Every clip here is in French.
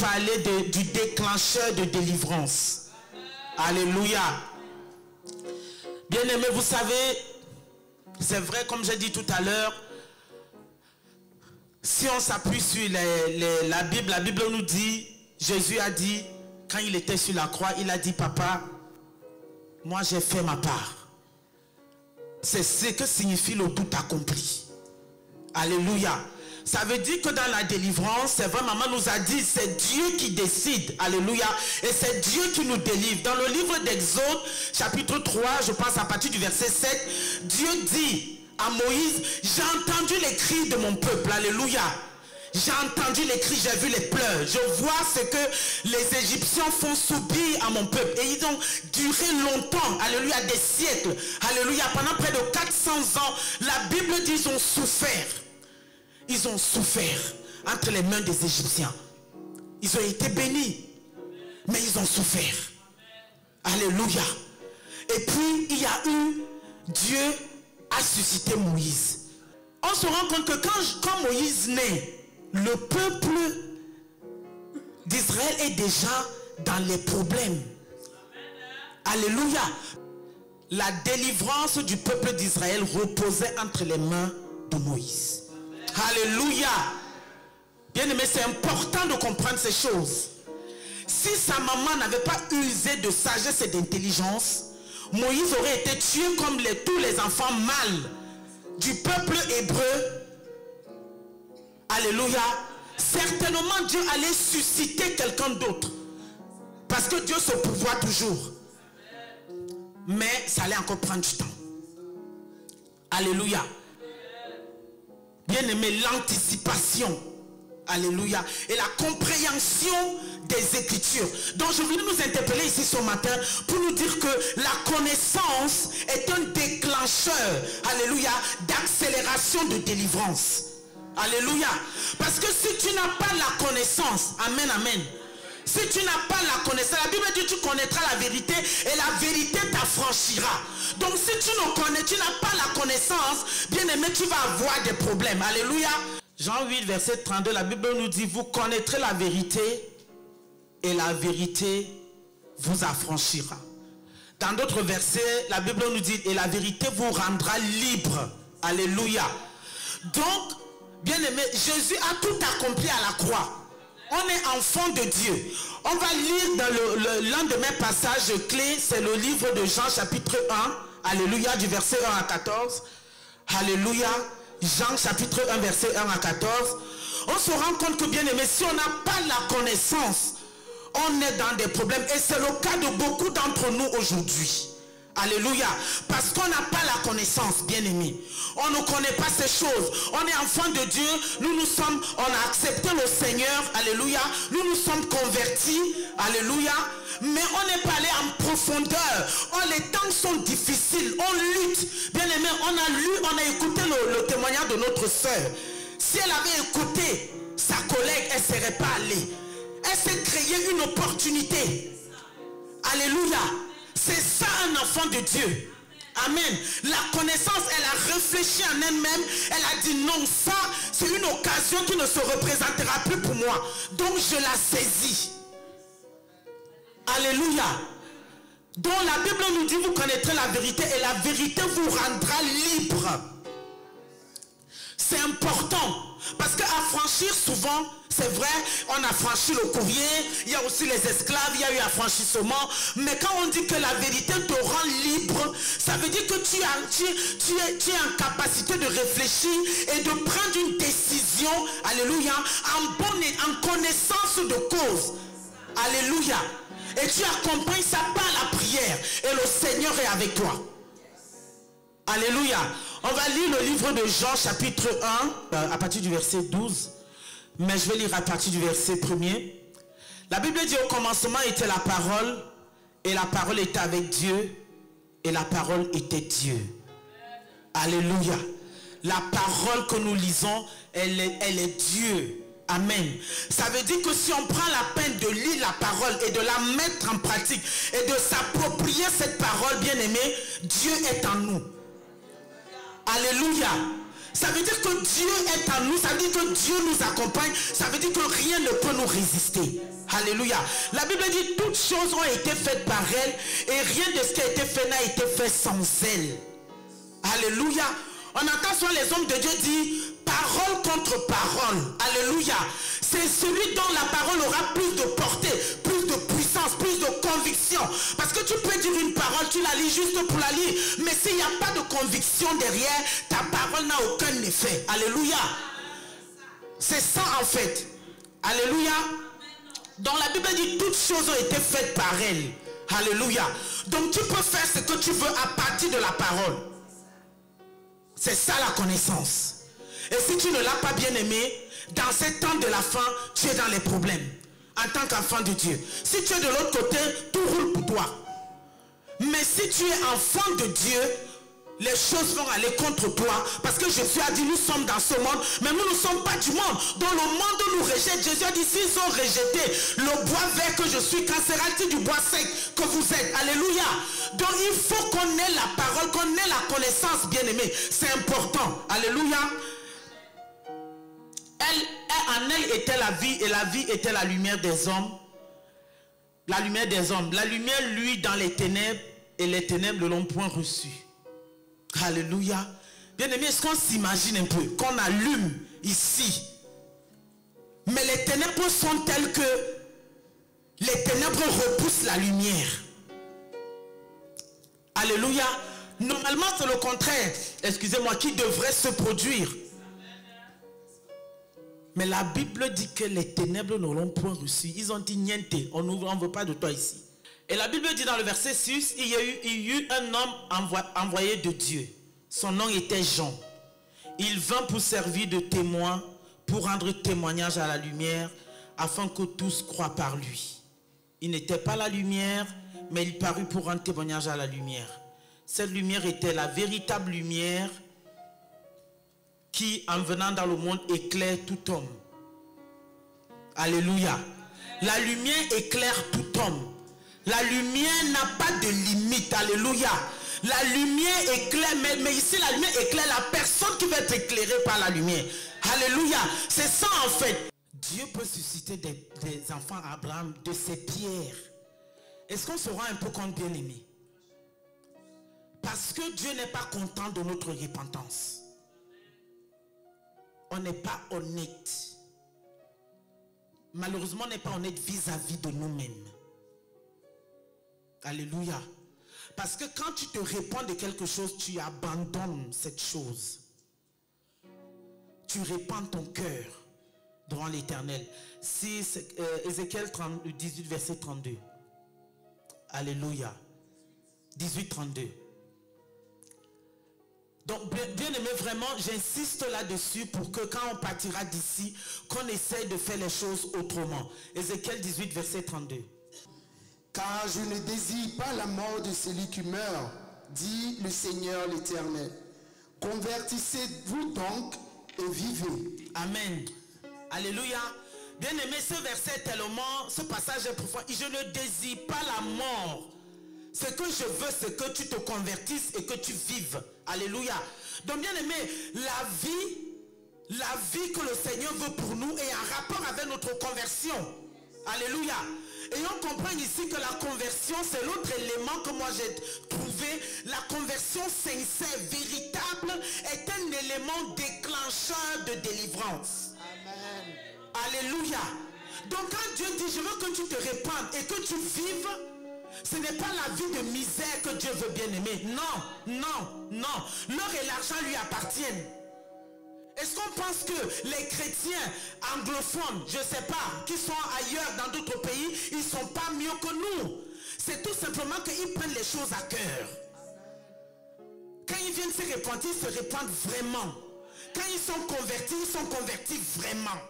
parler du déclencheur de délivrance. Alléluia. Bien-aimés, vous savez, c'est vrai, comme j'ai dit tout à l'heure, si on s'appuie sur la Bible nous dit, Jésus a dit, quand il était sur la croix, il a dit, papa, moi j'ai fait ma part. C'est ce que signifie le tout accompli. Alléluia. Ça veut dire que dans la délivrance, c'est vrai, maman nous a dit, c'est Dieu qui décide. Alléluia. Et c'est Dieu qui nous délivre. Dans le livre d'Exode, chapitre 3, je pense à partir du verset 7, Dieu dit à Moïse, j'ai entendu les cris de mon peuple. Alléluia. J'ai entendu les cris, j'ai vu les pleurs. Je vois ce que les Égyptiens font subir à mon peuple. Et ils ont duré longtemps, alléluia, des siècles. Alléluia, pendant près de 400 ans, la Bible dit qu'ils ont souffert. Ils ont souffert entre les mains des Égyptiens. Ils ont été bénis, mais ils ont souffert. Alléluia. Et puis, il y a eu, Dieu a suscité Moïse. On se rend compte que quand Moïse naît, le peuple d'Israël est déjà dans les problèmes. Alléluia. La délivrance du peuple d'Israël reposait entre les mains de Moïse. Alléluia. Bien aimé, c'est important de comprendre ces choses. Si sa maman n'avait pas usé de sagesse et d'intelligence, Moïse aurait été tué comme tous les enfants mâles du peuple hébreu. Alléluia. Certainement Dieu allait susciter quelqu'un d'autre. Parce que Dieu se pourvoit toujours. Mais ça allait encore prendre du temps. Alléluia. Bien aimé, l'anticipation. Alléluia. Et la compréhension des Écritures. Donc je voulais nous interpeller ici ce matin pour nous dire que la connaissance est un déclencheur. Alléluia. D'accélération de délivrance. Alléluia. Parce que si tu n'as pas la connaissance, amen, amen. Si tu n'as pas la connaissance, la Bible dit tu connaîtras la vérité et la vérité t'affranchira. Donc si tu n'as pas la connaissance, bien aimé, tu vas avoir des problèmes. Alléluia. Jean 8, verset 32, la Bible nous dit, vous connaîtrez la vérité et la vérité vous affranchira. Dans d'autres versets, la Bible nous dit, et la vérité vous rendra libre. Alléluia. Donc, bien aimé, Jésus a tout accompli à la croix. On est enfant de Dieu. On va lire dans l'un de mes passages clés, c'est le livre de Jean chapitre 1. Alléluia, du verset 1 à 14. Alléluia. Jean chapitre 1, verset 1 à 14. On se rend compte que, bien aimé, si on n'a pas la connaissance, on est dans des problèmes. Et c'est le cas de beaucoup d'entre nous aujourd'hui. Alléluia. Parce qu'on n'a pas la connaissance, bien aimé. On ne connaît pas ces choses. On est enfant de Dieu. On a accepté le Seigneur. Alléluia. Nous sommes convertis. Alléluia. Mais on n'est pas allé en profondeur. Oh, les temps sont difficiles. On lutte. Bien aimé, on a écouté le témoignage de notre soeur. Si elle avait écouté sa collègue, elle ne serait pas allée. Elle s'est créée une opportunité. Alléluia. C'est ça un enfant de Dieu. Amen. La connaissance, elle a réfléchi en elle-même. Elle a dit non, ça c'est une occasion qui ne se représentera plus pour moi. Donc je la saisis. Alléluia. Donc la Bible nous dit, vous connaîtrez la vérité et la vérité vous rendra libre. C'est important. Parce qu'affranchir souvent, c'est vrai, on a franchi le courrier, il y a aussi les esclaves, il y a eu affranchissement. Mais quand on dit que la vérité te rend libre, ça veut dire que tu es en capacité de réfléchir et de prendre une décision, alléluia, en connaissance de cause. Alléluia. Et tu accompagnes ça par la prière. Et le Seigneur est avec toi. Alléluia. On va lire le livre de Jean chapitre 1 à partir du verset 12. Mais je vais lire à partir du verset 1er. La Bible dit au commencement était la parole. Et la parole était avec Dieu. Et la parole était Dieu. Alléluia. La parole que nous lisons, elle est Dieu. Amen. Ça veut dire que si on prend la peine de lire la parole et de la mettre en pratique et de s'approprier cette parole, bien aimée, Dieu est en nous. Alléluia. Ça veut dire que Dieu est en nous, ça veut dire que Dieu nous accompagne, ça veut dire que rien ne peut nous résister. Alléluia. La Bible dit toutes choses ont été faites par elle et rien de ce qui a été fait n'a été fait sans elle. Alléluia. On entend souvent les hommes de Dieu dire parole contre parole. Alléluia. C'est celui dont la parole aura plus de portée, plus de puissance, plus de conviction. Parce que tu peux dire une parole, tu la lis juste pour la lire. Mais s'il n'y a pas de conviction derrière, ta parole n'a aucun effet. Alléluia. C'est ça en fait. Alléluia. Donc la Bible dit toutes choses ont été faites par elle. Alléluia. Donc tu peux faire ce que tu veux à partir de la parole. C'est ça la connaissance. Et si tu ne l'as pas bien aimé, dans ces temps de la fin, tu es dans les problèmes. En tant qu'enfant de Dieu. Si tu es de l'autre côté, tout roule pour toi. Mais si tu es enfant de Dieu, les choses vont aller contre toi. Parce que Jésus a dit, nous sommes dans ce monde, mais nous ne sommes pas du monde. Donc le monde nous rejette. Jésus a dit, s'ils ont rejeté le bois vert que je suis, quand sera-t-il du bois sec que vous êtes? Alléluia. Donc il faut qu'on ait la parole, qu'on ait la connaissance, bien-aimé. C'est important. Alléluia. En elle était la vie, et la vie était la lumière des hommes. La lumière des hommes. La lumière, lui, dans les ténèbres, et les ténèbres ne l'ont point reçu. Alléluia. Bien-aimé, est-ce qu'on s'imagine un peu qu'on allume ici, mais les ténèbres sont telles que les ténèbres repoussent la lumière. Alléluia. Normalement, c'est le contraire, excusez-moi, qui devrait se produire. Mais la Bible dit que les ténèbres ne l'ont point reçu. Ils ont dit niente, on ne veut pas de toi ici. Et la Bible dit dans le verset 6, il y eut un homme envoyé de Dieu. Son nom était Jean. Il vint pour servir de témoin, pour rendre témoignage à la lumière, afin que tous croient par lui. Il n'était pas la lumière, mais il parut pour rendre témoignage à la lumière. Cette lumière était la véritable lumière qui, en venant dans le monde, éclaire tout homme. Alléluia. La lumière éclaire tout homme. La lumière n'a pas de limite. Alléluia. La lumière éclaire, mais ici la lumière éclaire la personne qui va être éclairée par la lumière. Alléluia. C'est ça en fait. Dieu peut susciter des enfants à Abraham de ses pierres. Est-ce qu'on se rend un peu compte, bien-aimé? Parce que Dieu n'est pas content de notre repentance. On n'est pas honnête. Malheureusement, on n'est pas honnête vis-à-vis de nous-mêmes. Alléluia. Parce que quand tu te répands de quelque chose, tu abandonnes cette chose. Tu répands ton cœur devant l'Éternel. Si Ézéchiel 18, verset 32. Alléluia. 18, 32. Donc, bien aimé, vraiment, j'insiste là-dessus pour que quand on partira d'ici, qu'on essaye de faire les choses autrement. Ézéchiel 18, verset 32. Car je ne désire pas la mort de celui qui meurt, dit le Seigneur l'Éternel. Convertissez-vous donc et vivez. Amen. Alléluia. Bien aimé, ce verset tellement, ce passage est profond. Je ne désire pas la mort. Ce que je veux, c'est que tu te convertisses et que tu vives. Alléluia. Donc bien aimé, la vie que le Seigneur veut pour nous est en rapport avec notre conversion. Alléluia. Et on comprend ici que la conversion, c'est l'autre élément que moi j'ai trouvé. La conversion sincère, véritable, est un élément déclencheur de délivrance. Amen. Alléluia. Donc quand Dieu dit, je veux que tu te répandes et que tu vives, ce n'est pas la vie de misère que Dieu veut, bien aimer. Non, non, non. L'or et l'argent lui appartiennent. Est-ce qu'on pense que les chrétiens anglophones, je ne sais pas, qui sont ailleurs dans d'autres pays, ils ne sont pas mieux que nous? C'est tout simplement qu'ils prennent les choses à cœur. Quand ils viennent se repentir, ils se repentent vraiment. Quand ils sont convertis vraiment.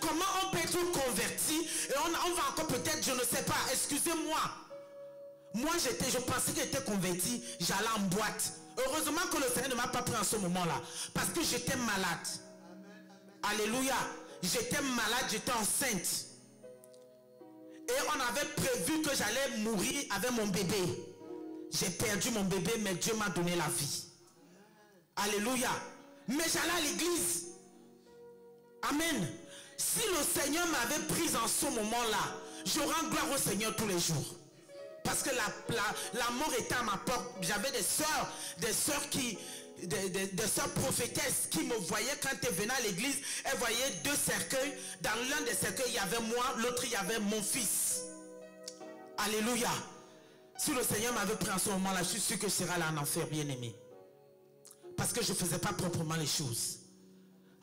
Comment on peut être converti et on va encore peut-être, je ne sais pas, excusez-moi. Moi, je pensais que j'étais converti, j'allais en boîte. Heureusement que le Seigneur ne m'a pas pris en ce moment-là. Parce que j'étais malade. Alléluia. J'étais malade, j'étais enceinte. Et on avait prévu que j'allais mourir avec mon bébé. J'ai perdu mon bébé, mais Dieu m'a donné la vie. Alléluia. mais j'allais à l'église. Amen. Si le Seigneur m'avait prise en ce moment-là, je rends gloire au Seigneur tous les jours. Parce que la mort était à ma porte. J'avais des sœurs qui... Des sœurs prophétesses qui me voyaient quand elles venaient à l'église. Elles voyaient 2 cercueils. Dans l'un des cercueils, il y avait moi. L'autre, il y avait mon fils. Alléluia. Si le Seigneur m'avait pris en ce moment-là, je suis sûr que je serais là en enfer, bien aimé. Parce que je ne faisais pas proprement les choses.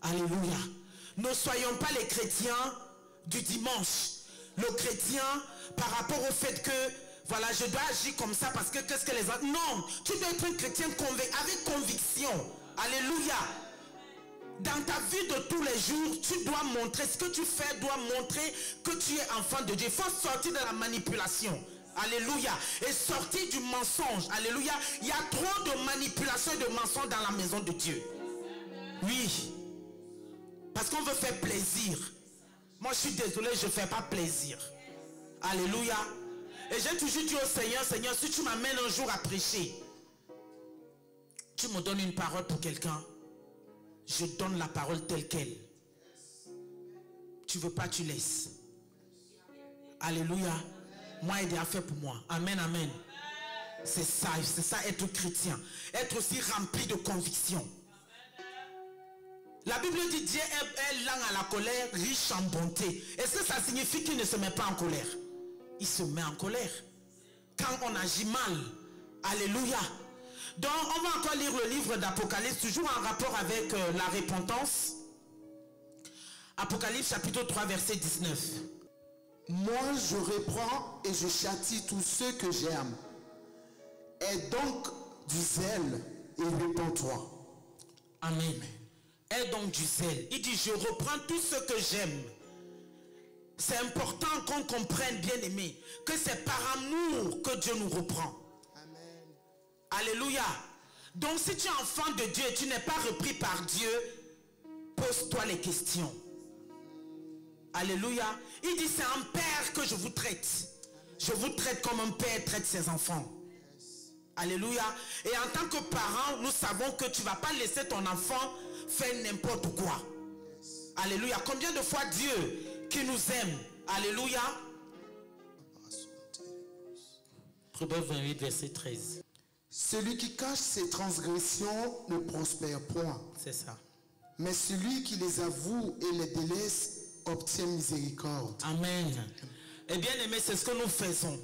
Alléluia. Ne soyons pas les chrétiens du dimanche. Le chrétien, par rapport au fait que voilà, je dois agir comme ça parce que qu'est-ce que les autres... Non, tu dois être un chrétien avec conviction. Alléluia. Dans ta vie de tous les jours, tu dois montrer, ce que tu fais doit montrer que tu es enfant de Dieu. Il faut sortir de la manipulation. Alléluia. Et sortir du mensonge. Alléluia. Il y a trop de manipulation et de mensonges dans la maison de Dieu. Oui. Parce qu'on veut faire plaisir. Moi, je suis désolé, je ne fais pas plaisir. Alléluia. Et j'ai toujours dit au Seigneur, Seigneur, si tu m'amènes un jour à prêcher, tu me donnes une parole pour quelqu'un, je donne la parole telle qu'elle. Tu veux pas, tu laisses. Alléluia. Moi, il a fait pour moi. Amen, amen. C'est ça être chrétien. Être aussi rempli de conviction. La Bible dit Dieu est lent à la colère, riche en bonté. Est-ce que ça signifie qu'il ne se met pas en colère? Il se met en colère quand on agit mal. Alléluia. Donc on va encore lire le livre d'Apocalypse, toujours en rapport avec la repentance. Apocalypse chapitre 3 verset 19. Moi je reprends et je châtie tous ceux que j'aime. Aie donc du zèle et répands-toi. Amen. Aie donc du zèle. Il dit je reprends tout ce que j'aime. C'est important qu'on comprenne, bien aimé, que c'est par amour que Dieu nous reprend. Amen. Alléluia. Donc si tu es enfant de Dieu et tu n'es pas repris par Dieu, pose-toi les questions. Alléluia. Il dit c'est un père que je vous traite. Je vous traite comme un père traite ses enfants. Alléluia. Et en tant que parent, nous savons que tu ne vas pas laisser ton enfant faire n'importe quoi. Alléluia. Combien de fois Dieu qui nous aime, alléluia. Proverbe 28 verset 13. Celui qui cache ses transgressions ne prospère point. C'est ça. Mais celui qui les avoue et les délaisse obtient miséricorde. Amen. Et bien aimé, c'est ce que nous faisons.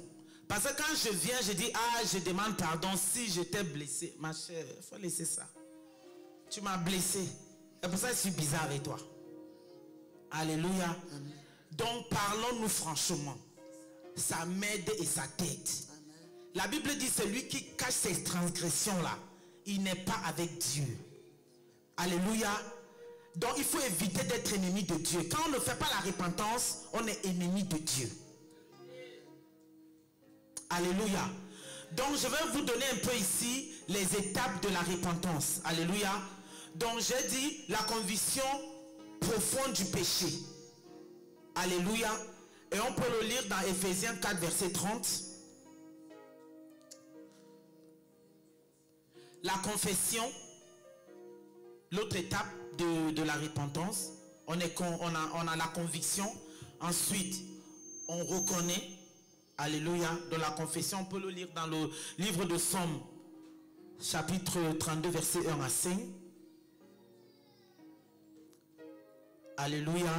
Parce que quand je viens, je dis, ah, je demande pardon si je t'ai blessé. Ma chère, il faut laisser ça. Tu m'as blessé. C'est pour ça que je suis bizarre avec toi. Alléluia. Amen. Donc parlons-nous franchement. Ça m'aide et ça t'aide. La Bible dit celui qui cache ses transgressions là, il n'est pas avec Dieu. Alléluia. Donc il faut éviter d'être ennemi de Dieu. Quand on ne fait pas la repentance, on est ennemi de Dieu. Alléluia. Donc je vais vous donner un peu ici les étapes de la repentance. Alléluia. Donc j'ai dit la conviction profonde du péché. Alléluia. Et on peut le lire dans Ephésiens 4 verset 30. La confession, l'autre étape de la repentance, on a la conviction. Ensuite, on reconnaît. Alléluia. Dans la confession, on peut le lire dans le livre de Somme, chapitre 32 verset 1 à 5. Alléluia.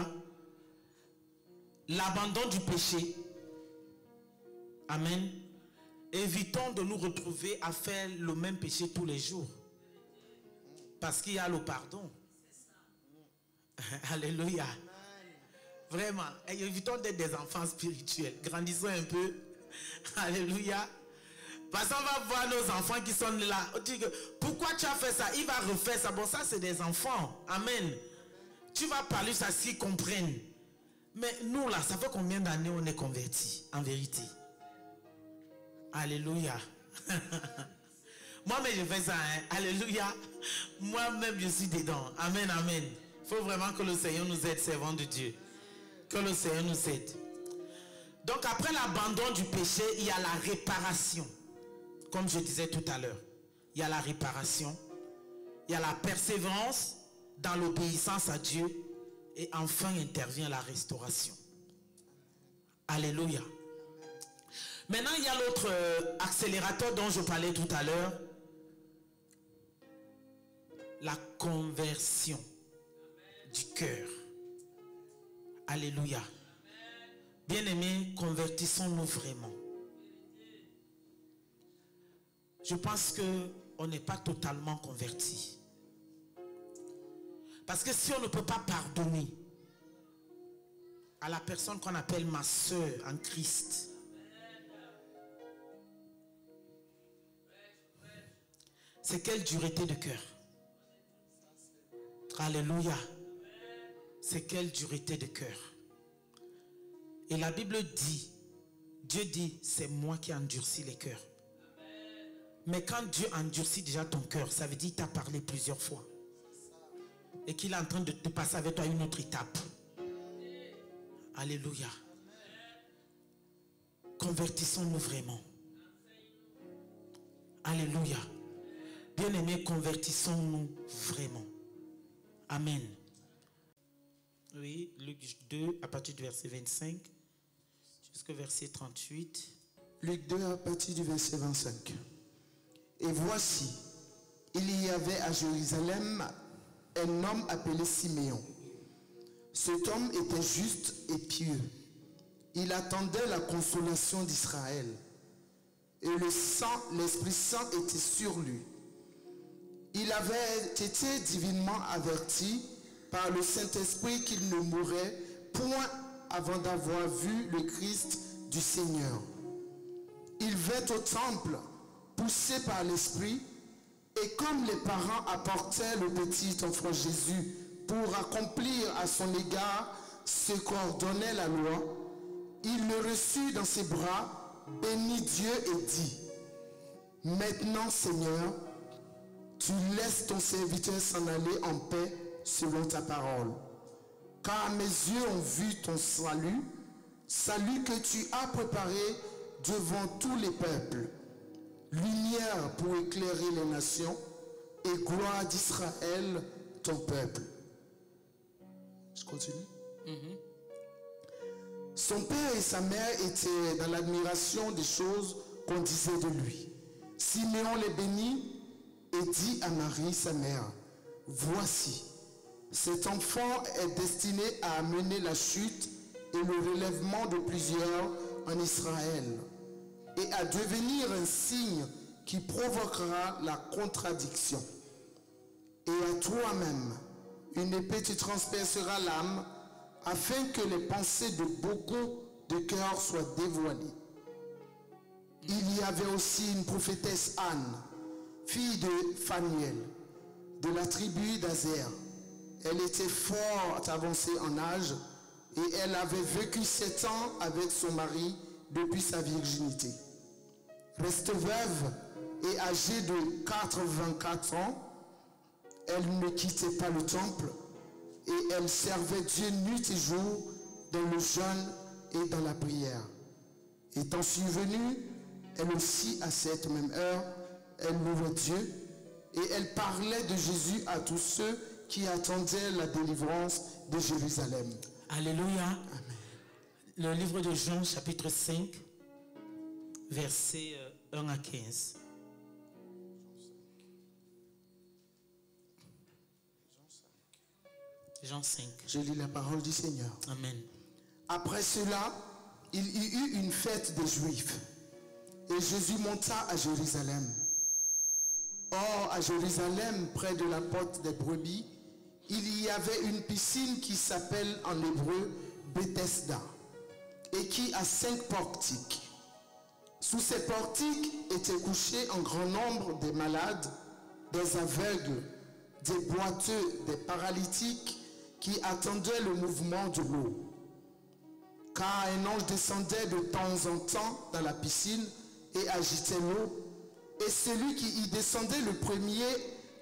L'abandon du péché. Amen. Évitons de nous retrouver à faire le même péché tous les jours. Parce qu'il y a le pardon. Alléluia. Vraiment. Et évitons d'être des enfants spirituels. Grandissons un peu. Alléluia. Parce qu'on va voir nos enfants qui sont là. On dit que, pourquoi tu as fait ça? Il va refaire ça. Bon, ça c'est des enfants. Amen. Tu vas parler ça s'ils comprennent. Mais nous là, ça fait combien d'années on est convertis, en vérité? Alléluia. Moi-même je fais ça, hein? Alléluia. Moi-même je suis dedans. Amen, amen. Il faut vraiment que le Seigneur nous aide, servants de Dieu. Que le Seigneur nous aide. Donc après l'abandon du péché, il y a la réparation. Comme je disais tout à l'heure. Il y a la réparation. il y a la persévérance dans l'obéissance à Dieu. Et enfin intervient la restauration. Alléluia. Maintenant, il y a l'autre accélérateur dont je parlais tout à l'heure. La conversion du cœur. Alléluia. Bien-aimés, convertissons-nous vraiment. Je pense qu'on n'est pas totalement converti. Parce que si on ne peut pas pardonner à la personne qu'on appelle ma soeur en Christ, c'est quelle dureté de cœur? Alléluia. C'est quelle dureté de cœur? Et la Bible dit, Dieu dit, c'est moi qui endurcis les cœurs. Mais quand Dieu endurcit déjà ton cœur, ça veut dire qu'il t'a parlé plusieurs fois. Et qu'il est en train de te passer avec toi à une autre étape. Alléluia. Convertissons-nous vraiment. Alléluia. Bien-aimés, convertissons-nous vraiment. Amen. Oui, Luc 2, à partir du verset 25 jusqu'au verset 38. Luc 2, à partir du verset 25. Et voici, il y avait à Jérusalem un homme appelé Siméon. Cet homme était juste et pieux. Il attendait la consolation d'Israël. Et l'Esprit Saint était sur lui. Il avait été divinement averti par le Saint-Esprit qu'il ne mourrait point avant d'avoir vu le Christ du Seigneur. Il vint au temple, poussé par l'Esprit, et comme les parents apportaient le petit enfant Jésus pour accomplir à son égard ce qu'ordonnait la loi, il le reçut dans ses bras, bénit Dieu et dit, « Maintenant, Seigneur, tu laisses ton serviteur s'en aller en paix selon ta parole. Car mes yeux ont vu ton salut, salut que tu as préparé devant tous les peuples, lumière pour éclairer les nations et gloire d'Israël, ton peuple. » Je continue. Son père et sa mère étaient dans l'admiration des choses qu'on disait de lui. Siméon les bénit et dit à Marie, sa mère, « Voici, cet enfant est destiné à amener la chute et le relèvement de plusieurs en Israël, et à devenir un signe qui provoquera la contradiction. Et à toi-même, une épée te transpercera l'âme, afin que les pensées de beaucoup de cœurs soient dévoilées. Il y avait aussi une prophétesse Anne, fille de Phanuel, de la tribu d'Azer. Elle était fort avancée en âge, et elle avait vécu 7 ans avec son mari depuis sa virginité. Restée veuve et âgée de 84 ans, elle ne quittait pas le temple et elle servait Dieu nuit et jour dans le jeûne et dans la prière. Étant survenue, elle aussi à cette même heure, elle louait Dieu et elle parlait de Jésus à tous ceux qui attendaient la délivrance de Jérusalem. Alléluia. Amen. Le livre de Jean, chapitre 5, versets 1 à 15. Jean 5. Je lis la parole du Seigneur. Amen. Après cela, il y eut une fête des Juifs, et Jésus monta à Jérusalem. Or, à Jérusalem, près de la porte des brebis, il y avait une piscine qui s'appelle en hébreu Bethesda, et qui a 5 portiques. Sous ces portiques étaient couchés un grand nombre de malades, des aveugles, des boiteux, des paralytiques, qui attendaient le mouvement de l'eau. Car un ange descendait de temps en temps dans la piscine et agitait l'eau, et celui qui y descendait le premier,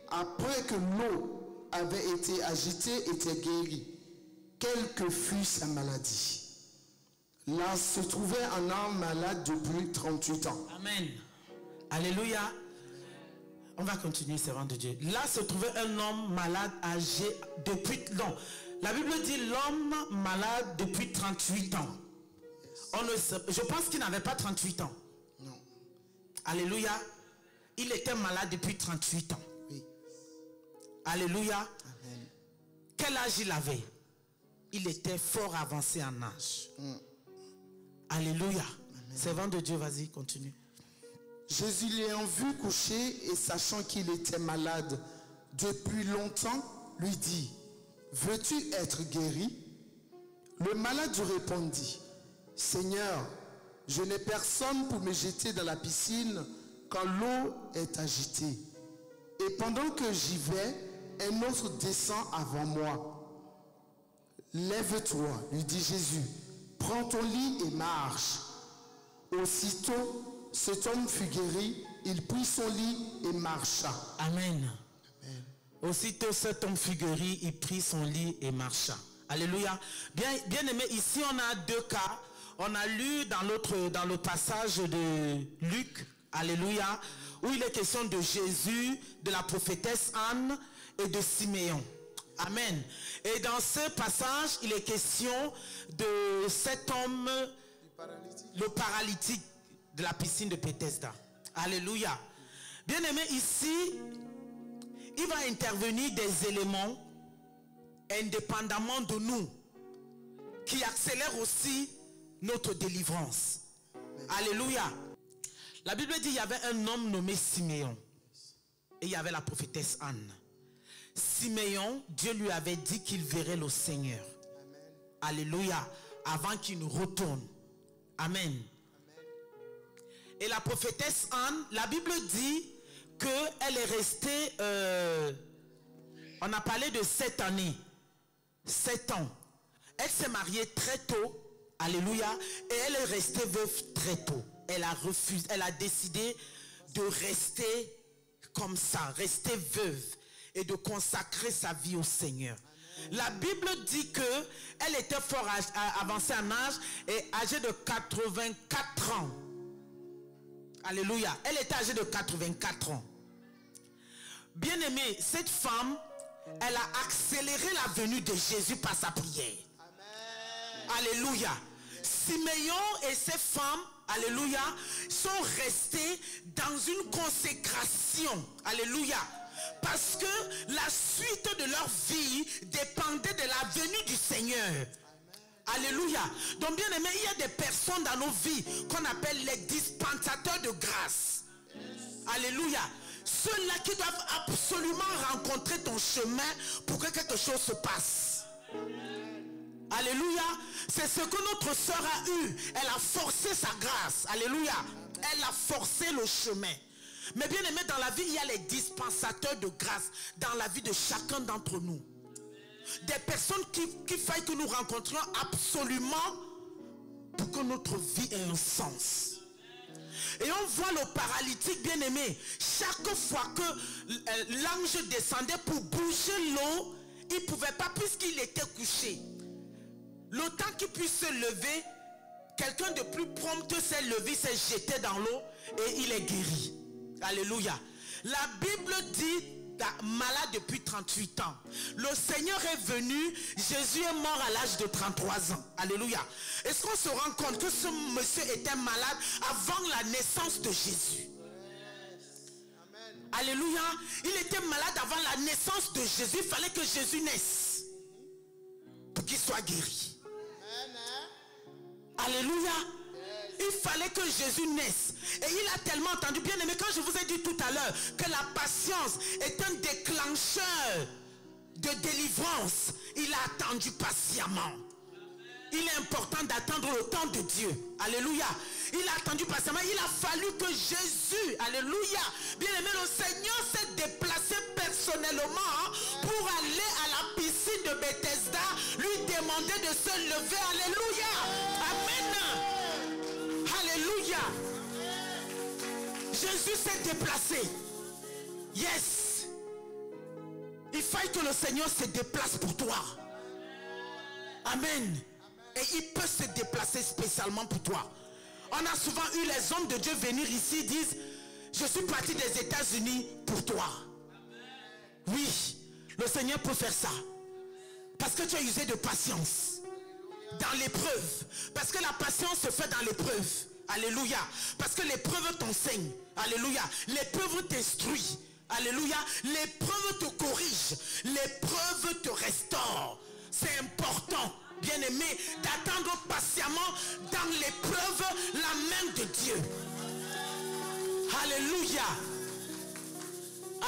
après que l'eau avait été agitée, était guéri, quelle que fût sa maladie. Là se trouvait un homme malade depuis 38 ans. Amen. Alléluia. On va continuer, servant de Dieu. Là se trouvait un homme malade âgé depuis... Non, la Bible dit l'homme malade depuis 38 ans. Je pense qu'il n'avait pas 38 ans. Non. Alléluia. Il était malade depuis 38 ans. Oui. Alléluia. Amen. Quel âge il avait? Il était fort avancé en âge. Alléluia. Servant de Dieu, vas-y, continue. Jésus l'ayant vu coucher et sachant qu'il était malade depuis longtemps, lui dit, veux-tu être guéri? Le malade répondit, Seigneur, je n'ai personne pour me jeter dans la piscine quand l'eau est agitée. Et pendant que j'y vais, un autre descend avant moi. Lève-toi, lui dit Jésus, prends ton lit et marche. Aussitôt, cet homme fut guéri, il prit son lit et marcha. Amen. Amen. Aussitôt cet homme fut guéri, il prit son lit et marcha. Alléluia. Bien aimé, ici on a deux cas. On a lu dans le passage de Luc, alléluia, où il est question de Jésus, de la prophétesse Anne et de Siméon. Amen. Et dans ce passage, il est question de cet homme, le paralytique de la piscine de Bethesda. Alléluia. Bien aimé, ici, il va intervenir des éléments indépendamment de nous qui accélèrent aussi notre délivrance. Alléluia. La Bible dit qu'il y avait un homme nommé Siméon et il y avait la prophétesse Anne. Siméon, Dieu lui avait dit qu'il verrait le Seigneur. Amen. Alléluia. Avant qu'il nous retourne. Amen. Amen. Et la prophétesse Anne, la Bible dit qu'elle est restée, on a parlé de 7 années, 7 ans. Elle s'est mariée très tôt, alléluia, et elle est restée veuve très tôt. Elle a refusé, elle a décidé de rester comme ça, rester veuve et de consacrer sa vie au Seigneur. La Bible dit que elle était fort avancée en âge et âgée de 84 ans. Alléluia. Elle était âgée de 84 ans. Bien aimé, cette femme, elle a accéléré la venue de Jésus par sa prière. Amen. Alléluia. Siméon et ses femmes, alléluia, sont restés dans une consécration. Alléluia. Parce que la suite de leur vie dépendait de la venue du Seigneur. Amen. Alléluia. Donc bien aimé, il y a des personnes dans nos vies qu'on appelle les dispensateurs de grâce. Yes. Alléluia. Ceux-là qui doivent absolument rencontrer ton chemin pour que quelque chose se passe. Amen. Alléluia. C'est ce que notre soeur a eu. Elle a forcé sa grâce. Alléluia. Amen. Elle a forcé le chemin. Mais bien aimé, dans la vie, il y a les dispensateurs de grâce dans la vie de chacun d'entre nous. Des personnes qu'il faille que nous rencontrions absolument pour que notre vie ait un sens. Et on voit le paralytique, bien aimé, chaque fois que l'ange descendait pour bouger l'eau, il ne pouvait pas puisqu'il était couché. Le temps qu'il puisse se lever, quelqu'un de plus prompt s'est levé, s'est jeté dans l'eau et il est guéri. Alléluia. La Bible dit malade depuis 38 ans. Le Seigneur est venu, Jésus est mort à l'âge de 33 ans. Alléluia. Est-ce qu'on se rend compte que ce monsieur était malade avant la naissance de Jésus? Amen. Alléluia. Il était malade avant la naissance de Jésus. Il fallait que Jésus naisse pour qu'il soit guéri. Amen. Alléluia. Il fallait que Jésus naisse. Et il a tellement entendu, bien aimé, quand je vous ai dit tout à l'heure que la patience est un déclencheur de délivrance, il a attendu patiemment. Il est important d'attendre le temps de Dieu. Alléluia. Il a attendu patiemment. Il a fallu que Jésus, alléluia, bien aimé, le Seigneur s'est déplacé personnellement pour aller à la piscine de Bethesda, lui demander de se lever. Alléluia. Amen. Alléluia. Jésus s'est déplacé. Yes. Il faut que le Seigneur se déplace pour toi. Amen. Et il peut se déplacer spécialement pour toi. On a souvent eu les hommes de Dieu venir ici, disent, Je suis parti des États-Unis pour toi. Oui, le Seigneur peut faire ça. Parce que tu as usé de patience dans l'épreuve. Parce que la patience se fait dans l'épreuve. Alléluia. Parce que l'épreuve t'enseigne. Alléluia. L'épreuve t'instruit. Alléluia. L'épreuve te corrige. L'épreuve te restaure. C'est important, bien-aimé, d'attendre patiemment dans l'épreuve la main de Dieu. Alléluia.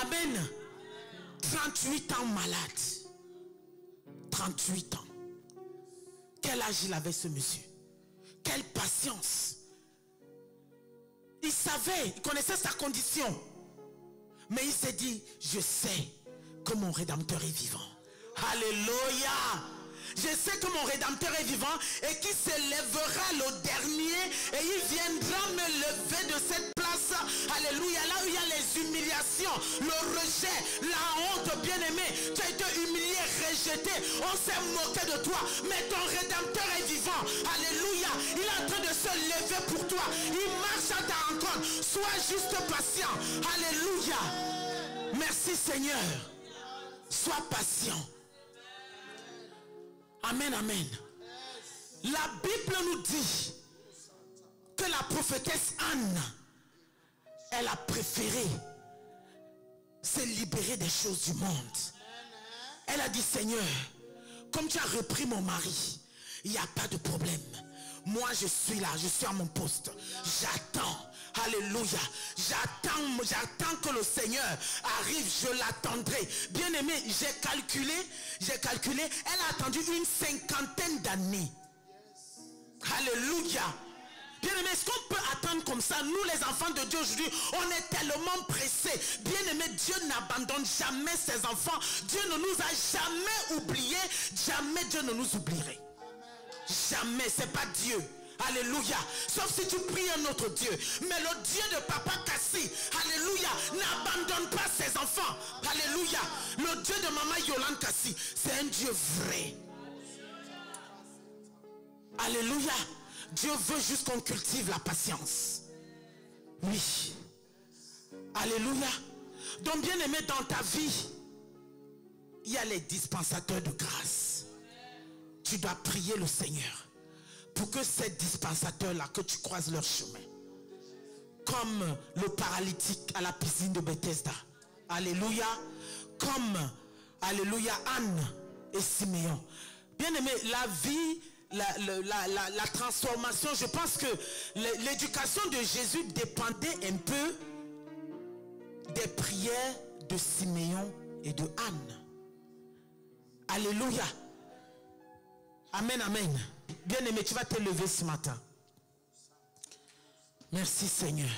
Amen. 38 ans malade. 38 ans. Quel âge il avait ce monsieur? Quelle patience. Il savait, il connaissait sa condition. Mais il s'est dit, je sais que mon Rédempteur est vivant. Alléluia. Je sais que mon Rédempteur est vivant et qu'il s'élèvera le dernier et il viendra me lever de cette place. Alléluia. Là où il y a les humiliations, le rejet, la honte, bien-aimé. Tu as été humilié, rejeté. On s'est moqué de toi. Mais ton Rédempteur est vivant. Alléluia. Il est en train de se lever pour toi. Il marche à ta rencontre. Sois juste patient. Alléluia. Merci Seigneur. Sois patient. Amen, amen. La Bible nous dit que la prophétesse Anne, elle a préféré se libérer des choses du monde. Elle a dit, Seigneur, comme tu as repris mon mari, il n'y a pas de problème. Moi, je suis là, je suis à mon poste. J'attends. Alléluia. J'attends que le Seigneur arrive, je l'attendrai. Bien aimé, j'ai calculé, elle a attendu une 50aine d'années. Alléluia. Bien aimé, est-ce qu'on peut attendre comme ça? Nous les enfants de Dieu aujourd'hui, on est tellement pressés. Bien aimé, Dieu n'abandonne jamais ses enfants. Dieu ne nous a jamais oubliés. Jamais Dieu ne nous oublierait. Jamais, c'est pas Dieu. Alléluia. Sauf si tu pries un autre Dieu. Mais le Dieu de Papa Kassi, alléluia, n'abandonne pas ses enfants. Alléluia. Le Dieu de Maman Yolande Kassi, c'est un Dieu vrai. Alléluia. Dieu veut juste qu'on cultive la patience. Oui. Alléluia. Donc bien aimé, dans ta vie, il y a les dispensateurs de grâce. Tu dois prier le Seigneur pour que ces dispensateurs-là, que tu croises leur chemin. Comme le paralytique à la piscine de Bethesda. Alléluia. Comme, alléluia, Anne et Siméon. Bien aimé, la vie, la transformation, je pense que l'éducation de Jésus dépendait un peu des prières de Siméon et de Anne. Alléluia. Amen, amen. Bien-aimé, tu vas te lever ce matin. Merci Seigneur.